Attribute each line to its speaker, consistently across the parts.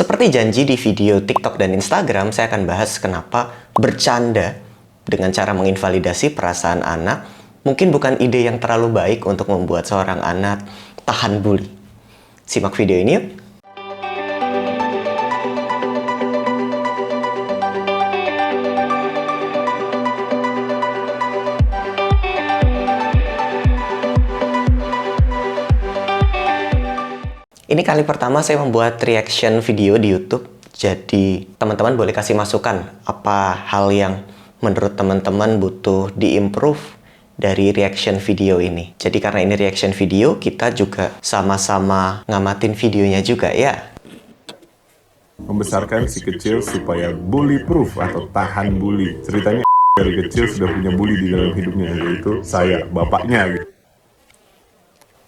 Speaker 1: Seperti janji di video TikTok dan Instagram, saya akan bahas kenapa bercanda dengan cara menginvalidasi perasaan anak mungkin bukan ide yang terlalu baik untuk membuat seorang anak tahan bully. Simak video ini yuk. Ini kali pertama saya membuat reaction video di YouTube. Jadi teman-teman boleh kasih masukan apa hal yang menurut teman-teman butuh diimprove dari reaction video ini. Jadi karena ini reaction video, kita juga sama-sama ngamatin videonya juga ya.
Speaker 2: Membesarkan si kecil supaya bully proof atau tahan bully. Ceritanya dari kecil sudah punya bully di dalam hidupnya, yaitu saya, bapaknya gitu.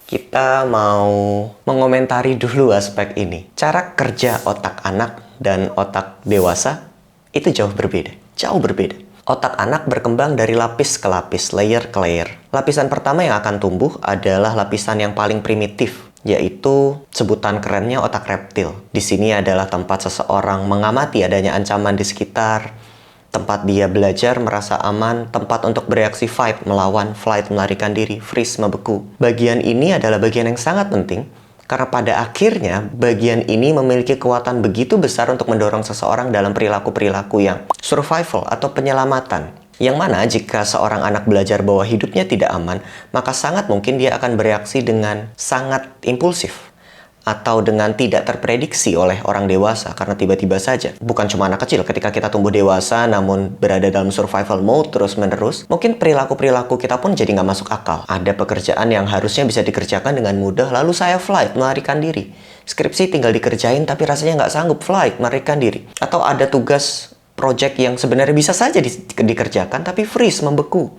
Speaker 1: Kita mau mengomentari dulu aspek ini. Cara kerja otak anak dan otak dewasa itu jauh berbeda. Jauh berbeda. Otak anak berkembang dari lapis ke lapis, layer ke layer. Lapisan pertama yang akan tumbuh adalah lapisan yang paling primitif, yaitu sebutan kerennya otak reptil. Di sini adalah tempat seseorang mengamati adanya ancaman di sekitar, tempat dia belajar, merasa aman, tempat untuk bereaksi fight, melawan, flight, melarikan diri, freeze, membeku. Bagian ini adalah bagian yang sangat penting, karena pada akhirnya bagian ini memiliki kekuatan begitu besar untuk mendorong seseorang dalam perilaku-perilaku yang survival atau penyelamatan. Yang mana jika seorang anak belajar bahwa hidupnya tidak aman, maka sangat mungkin dia akan bereaksi dengan sangat impulsif atau dengan tidak terprediksi oleh orang dewasa karena tiba-tiba saja. Bukan cuma anak kecil, ketika kita tumbuh dewasa namun berada dalam survival mode terus-menerus, mungkin perilaku-perilaku kita pun jadi nggak masuk akal. Ada pekerjaan yang harusnya bisa dikerjakan dengan mudah, lalu saya flight, melarikan diri. Skripsi tinggal dikerjain tapi rasanya nggak sanggup, flight, melarikan diri. Atau ada tugas project yang sebenarnya bisa saja dikerjakan tapi freeze, membeku.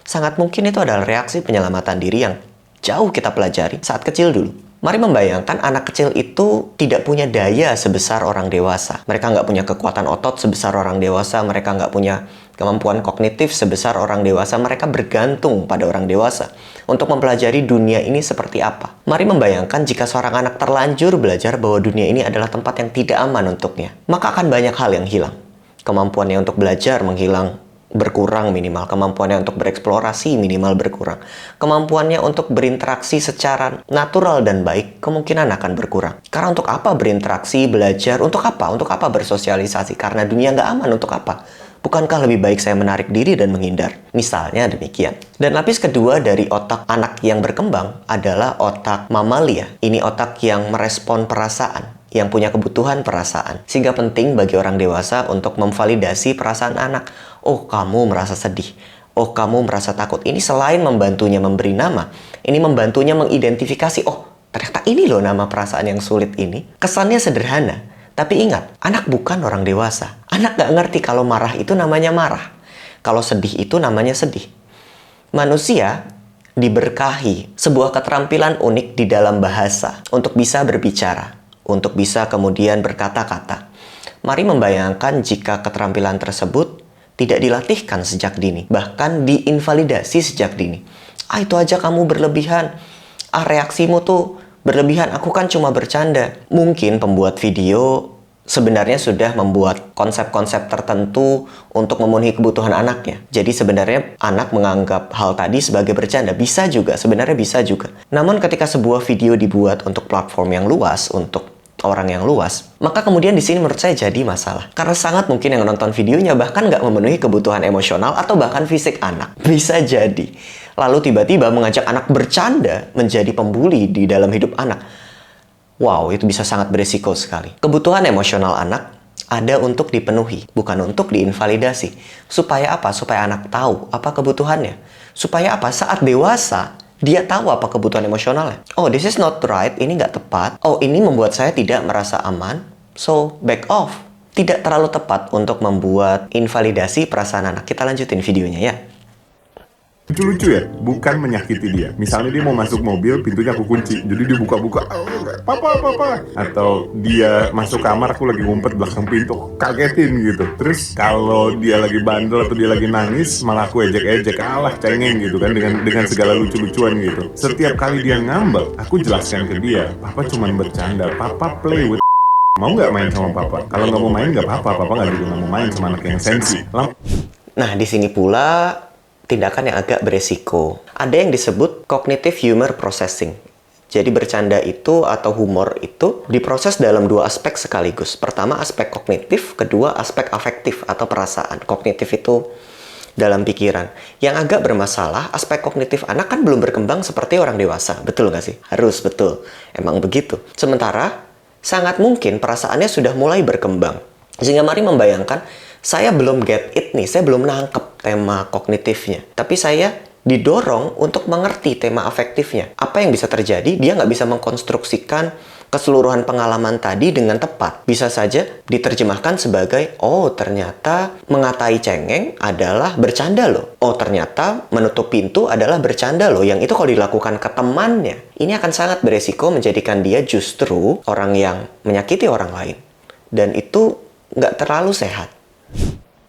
Speaker 1: Sangat mungkin itu adalah reaksi penyelamatan diri yang jauh kita pelajari saat kecil dulu. Mari membayangkan anak kecil itu tidak punya daya sebesar orang dewasa. Mereka nggak punya kekuatan otot sebesar orang dewasa. Mereka nggak punya kemampuan kognitif sebesar orang dewasa. Mereka bergantung pada orang dewasa untuk mempelajari dunia ini seperti apa. Mari membayangkan jika seorang anak terlanjur belajar bahwa dunia ini adalah tempat yang tidak aman untuknya. Maka akan banyak hal yang hilang. Kemampuannya untuk belajar menghilang, berkurang minimal, kemampuannya untuk bereksplorasi minimal berkurang, kemampuannya untuk berinteraksi secara natural dan baik kemungkinan akan berkurang. Karena untuk apa berinteraksi, belajar, untuk apa? Untuk apa bersosialisasi? Karena dunia nggak aman, untuk apa? Bukankah lebih baik saya menarik diri dan menghindar? Misalnya demikian. Dan lapis kedua dari otak anak yang berkembang adalah otak mamalia. Ini otak yang merespon perasaan, yang punya kebutuhan perasaan. Sehingga penting bagi orang dewasa untuk memvalidasi perasaan anak. Oh, kamu merasa sedih. Oh, kamu merasa takut. Ini selain membantunya memberi nama, ini membantunya mengidentifikasi, oh, ternyata ini loh nama perasaan yang sulit ini. Kesannya sederhana, tapi ingat, anak bukan orang dewasa. Anak gak ngerti kalau marah itu namanya marah. Kalau sedih itu namanya sedih. Manusia diberkahi sebuah keterampilan unik di dalam bahasa untuk bisa berbicara, untuk bisa kemudian berkata-kata. Mari membayangkan jika keterampilan tersebut tidak dilatihkan sejak dini, bahkan diinvalidasi sejak dini. Ah, itu aja kamu berlebihan. Ah, reaksimu tuh berlebihan, aku kan cuma bercanda. Mungkin pembuat video sebenarnya sudah membuat konsep-konsep tertentu untuk memenuhi kebutuhan anaknya. Jadi sebenarnya anak menganggap hal tadi sebagai bercanda. Bisa juga, sebenarnya bisa juga. Namun ketika sebuah video dibuat untuk platform yang luas, untuk orang yang luas, maka kemudian di sini menurut saya jadi masalah. Karena sangat mungkin yang nonton videonya bahkan nggak memenuhi kebutuhan emosional atau bahkan fisik anak. Bisa jadi. Lalu tiba-tiba mengajak anak bercanda menjadi pembuli di dalam hidup anak. Wow, itu bisa sangat beresiko sekali. Kebutuhan emosional anak ada untuk dipenuhi, bukan untuk diinvalidasi. Supaya apa? Supaya anak tahu apa kebutuhannya. Supaya apa? Saat dewasa, dia tahu apa kebutuhan emosionalnya. Oh, this is not right. Ini nggak tepat. Oh, ini membuat saya tidak merasa aman. So, back off. Tidak terlalu tepat untuk membuat invalidasi perasaan anak. Kita lanjutin videonya ya.
Speaker 2: Lucu-lucu ya, bukan menyakiti dia. Misalnya dia mau masuk mobil, pintunya aku kunci, jadi dia buka-buka, papa. Atau dia masuk kamar, aku lagi ngumpet belakang pintu, kagetin gitu. Terus kalau dia lagi bandel atau dia lagi nangis, malah aku ejek-ejek, alah cengeng gitu kan, dengan segala lucu-lucuan gitu. Setiap kali dia ngambek, aku jelaskan ke dia, papa cuman bercanda, papa play with Mau nggak main sama papa? Kalau nggak mau main nggak apa-apa, papa nggak juga nggak mau main sama anak yang sensi.
Speaker 1: Nah, di sini pula tindakan yang agak beresiko. Ada yang disebut cognitive humor processing. Jadi bercanda itu atau humor itu diproses dalam dua aspek sekaligus. Pertama aspek kognitif, kedua aspek afektif atau perasaan. Kognitif itu dalam pikiran. Yang agak bermasalah, aspek kognitif anak kan belum berkembang seperti orang dewasa. Betul nggak sih? Harus, betul. Emang begitu. Sementara sangat mungkin perasaannya sudah mulai berkembang. Sehingga mari membayangkan, saya belum get it nih, saya belum nangkep tema kognitifnya. Tapi saya didorong untuk mengerti tema afektifnya. Apa yang bisa terjadi? Dia nggak bisa mengkonstruksikan keseluruhan pengalaman tadi dengan tepat. Bisa saja diterjemahkan sebagai, oh ternyata mengatai cengeng adalah bercanda loh. Oh ternyata menutup pintu adalah bercanda loh. Yang itu kalau dilakukan ke temannya, ini akan sangat beresiko menjadikan dia justru orang yang menyakiti orang lain. Dan itu nggak terlalu sehat.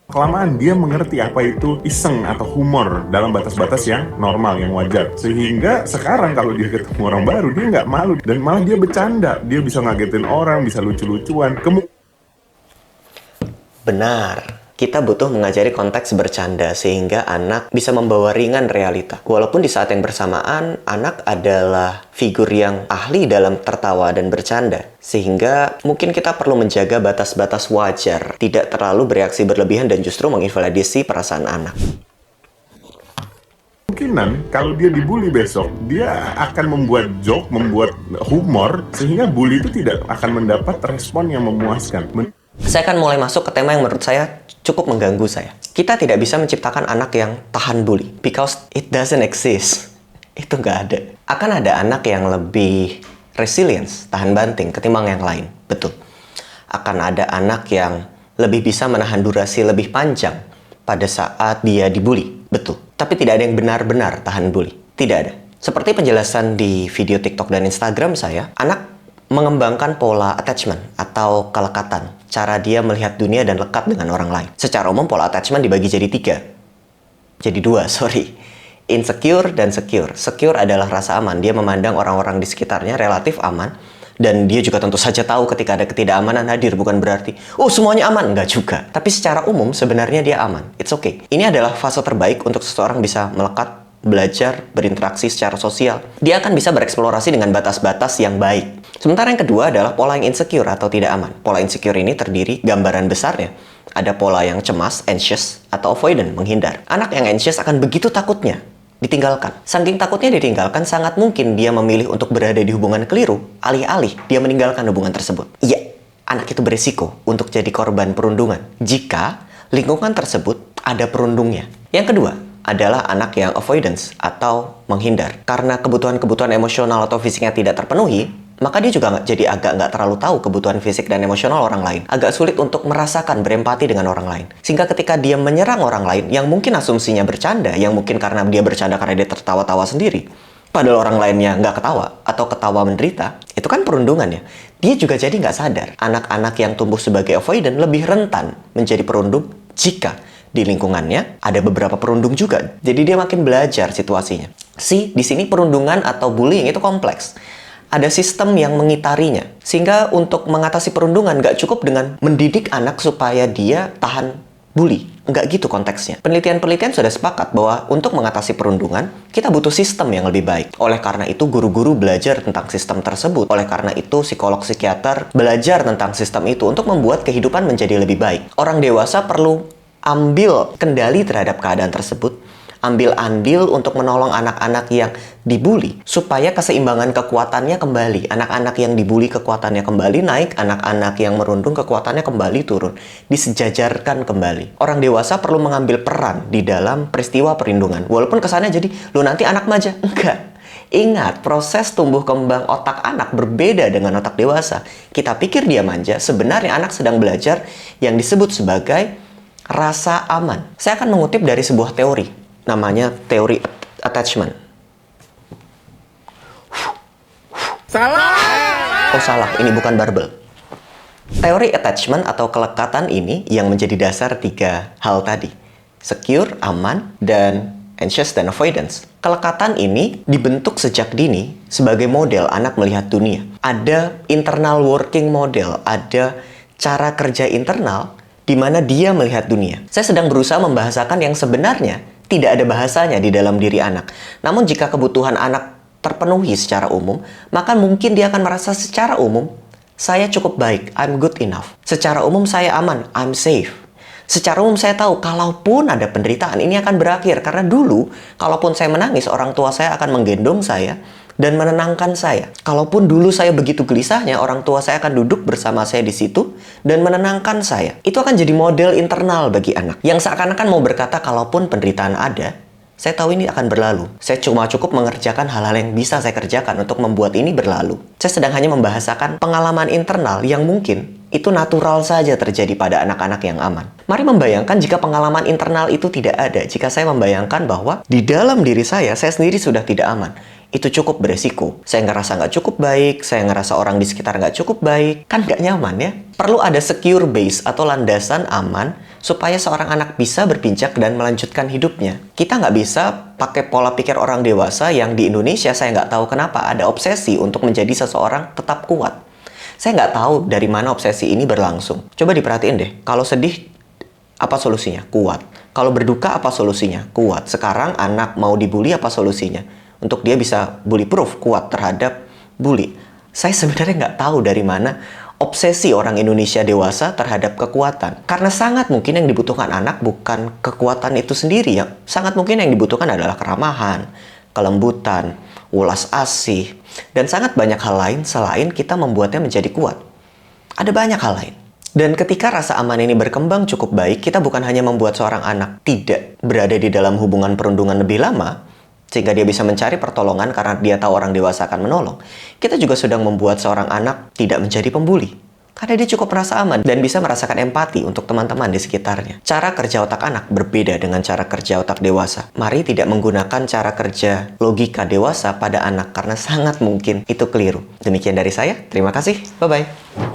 Speaker 2: Kelamaan dia mengerti apa itu iseng atau humor dalam batas-batas yang normal, yang wajar. Sehingga sekarang kalau dia ketemu orang baru, dia nggak malu. Dan malah dia bercanda. Dia bisa ngagetin orang, bisa lucu-lucuan.
Speaker 1: Benar. Kita butuh mengajari konteks bercanda sehingga anak bisa membawa ringan realita. Walaupun di saat yang bersamaan, anak adalah figur yang ahli dalam tertawa dan bercanda. Sehingga mungkin kita perlu menjaga batas-batas wajar, tidak terlalu bereaksi berlebihan dan justru menginvalidasi perasaan anak.
Speaker 2: Kemungkinan kalau dia dibully besok, dia akan membuat joke, membuat humor, sehingga bully itu tidak akan mendapat respon yang memuaskan.
Speaker 1: Saya akan mulai masuk ke tema yang menurut saya cukup mengganggu saya. Kita tidak bisa menciptakan anak yang tahan bully, because it doesn't exist. Itu nggak ada. Akan ada anak yang lebih resilience, tahan banting, ketimbang yang lain. Betul. Akan ada anak yang lebih bisa menahan durasi lebih panjang pada saat dia dibully. Betul. Tapi tidak ada yang benar-benar tahan bully. Tidak ada. Seperti penjelasan di video TikTok dan Instagram saya, anak mengembangkan pola attachment atau kelekatan. Cara dia melihat dunia dan lekat dengan orang lain. Secara umum pola attachment dibagi jadi dua, sorry. Insecure dan secure. Secure adalah rasa aman. Dia memandang orang-orang di sekitarnya relatif aman. Dan dia juga tentu saja tahu ketika ada ketidakamanan hadir. Bukan berarti, oh semuanya aman. Enggak juga. Tapi secara umum sebenarnya dia aman. It's okay. Ini adalah fase terbaik untuk seseorang bisa melekat, belajar, berinteraksi secara sosial. Dia akan bisa bereksplorasi dengan batas-batas yang baik. Sementara yang kedua adalah pola yang insecure atau tidak aman. Pola insecure ini terdiri gambaran besarnya. Ada pola yang cemas, anxious, atau avoidant, menghindar. Anak yang anxious akan begitu takutnya ditinggalkan. Saking takutnya ditinggalkan, sangat mungkin dia memilih untuk berada di hubungan keliru, alih-alih dia meninggalkan hubungan tersebut. Iya, anak itu berisiko untuk jadi korban perundungan jika lingkungan tersebut ada perundungnya. Yang kedua adalah anak yang avoidance atau menghindar. Karena kebutuhan-kebutuhan emosional atau fisiknya tidak terpenuhi, maka dia juga jadi agak nggak terlalu tahu kebutuhan fisik dan emosional orang lain. Agak sulit untuk merasakan, berempati dengan orang lain. Sehingga ketika dia menyerang orang lain, yang mungkin asumsinya bercanda, yang mungkin karena dia bercanda karena dia tertawa-tawa sendiri, padahal orang lainnya nggak ketawa, atau ketawa menderita, itu kan perundungan ya. Dia juga jadi nggak sadar. Anak-anak yang tumbuh sebagai avoidant lebih rentan menjadi perundung jika di lingkungannya ada beberapa perundung juga. Jadi dia makin belajar situasinya. Di sini perundungan atau bullying itu kompleks. Ada sistem yang mengitarinya. Sehingga untuk mengatasi perundungan nggak cukup dengan mendidik anak supaya dia tahan bully. Nggak gitu konteksnya. Penelitian-penelitian sudah sepakat bahwa untuk mengatasi perundungan, kita butuh sistem yang lebih baik. Oleh karena itu, guru-guru belajar tentang sistem tersebut. Oleh karena itu, psikolog psikiater belajar tentang sistem itu untuk membuat kehidupan menjadi lebih baik. Orang dewasa perlu ambil kendali terhadap keadaan tersebut, ambil andil untuk menolong anak-anak yang dibully, supaya keseimbangan kekuatannya kembali. Anak-anak yang dibully kekuatannya kembali naik, anak-anak yang merundung kekuatannya kembali turun. Disejajarkan kembali. Orang dewasa perlu mengambil peran di dalam peristiwa perlindungan. Walaupun kesannya jadi, lo nanti anak manja. Enggak. Ingat, proses tumbuh kembang otak anak berbeda dengan otak dewasa. Kita pikir dia manja, sebenarnya anak sedang belajar yang disebut sebagai rasa aman. Saya akan mengutip dari sebuah teori, namanya teori attachment.
Speaker 2: Salah!
Speaker 1: Oh salah, ini bukan barbel. Teori attachment atau kelekatan ini yang menjadi dasar tiga hal tadi. Secure, aman, dan anxious dan avoidance. Kelekatan ini dibentuk sejak dini sebagai model anak melihat dunia. Ada internal working model, ada cara kerja internal di mana dia melihat dunia. Saya sedang berusaha membahasakan yang sebenarnya tidak ada bahasanya di dalam diri anak. Namun jika kebutuhan anak terpenuhi secara umum, maka mungkin dia akan merasa secara umum, saya cukup baik, I'm good enough. Secara umum saya aman, I'm safe. Secara umum saya tahu, kalaupun ada penderitaan, ini akan berakhir. Karena dulu, kalaupun saya menangis, orang tua saya akan menggendong saya dan menenangkan saya. Kalaupun dulu saya begitu gelisahnya, orang tua saya akan duduk bersama saya di situ dan menenangkan saya. Itu akan jadi model internal bagi anak. Yang seakan-akan mau berkata, kalaupun penderitaan ada, saya tahu ini akan berlalu. Saya cuma cukup mengerjakan hal-hal yang bisa saya kerjakan untuk membuat ini berlalu. Saya sedang hanya membahasakan pengalaman internal yang mungkin itu natural saja terjadi pada anak-anak yang aman. Mari membayangkan jika pengalaman internal itu tidak ada. Jika saya membayangkan bahwa di dalam diri saya sendiri sudah tidak aman. Itu cukup beresiko. Saya ngerasa nggak cukup baik, saya ngerasa orang di sekitar nggak cukup baik. Kan nggak nyaman ya? Perlu ada secure base atau landasan aman supaya seorang anak bisa berpijak dan melanjutkan hidupnya. Kita nggak bisa pakai pola pikir orang dewasa yang di Indonesia saya nggak tahu kenapa ada obsesi untuk menjadi seseorang tetap kuat. Saya nggak tahu dari mana obsesi ini berlangsung. Coba diperhatiin deh, kalau sedih, apa solusinya? Kuat. Kalau berduka, apa solusinya? Kuat. Sekarang anak mau dibully, apa solusinya? Untuk dia bisa bully proof, kuat terhadap bully. Saya sebenarnya nggak tahu dari mana obsesi orang Indonesia dewasa terhadap kekuatan. Karena sangat mungkin yang dibutuhkan anak bukan kekuatan itu sendiri. Ya. Sangat mungkin yang dibutuhkan adalah keramahan, kelembutan, ulas asih, dan sangat banyak hal lain selain kita membuatnya menjadi kuat. Ada banyak hal lain. Dan ketika rasa aman ini berkembang cukup baik, kita bukan hanya membuat seorang anak tidak berada di dalam hubungan perundungan lebih lama, sehingga dia bisa mencari pertolongan karena dia tahu orang dewasa akan menolong. Kita juga sedang membuat seorang anak tidak menjadi pembuli. Karena dia cukup merasa aman dan bisa merasakan empati untuk teman-teman di sekitarnya. Cara kerja otak anak berbeda dengan cara kerja otak dewasa. Mari tidak menggunakan cara kerja logika dewasa pada anak karena sangat mungkin itu keliru. Demikian dari saya, terima kasih, bye-bye.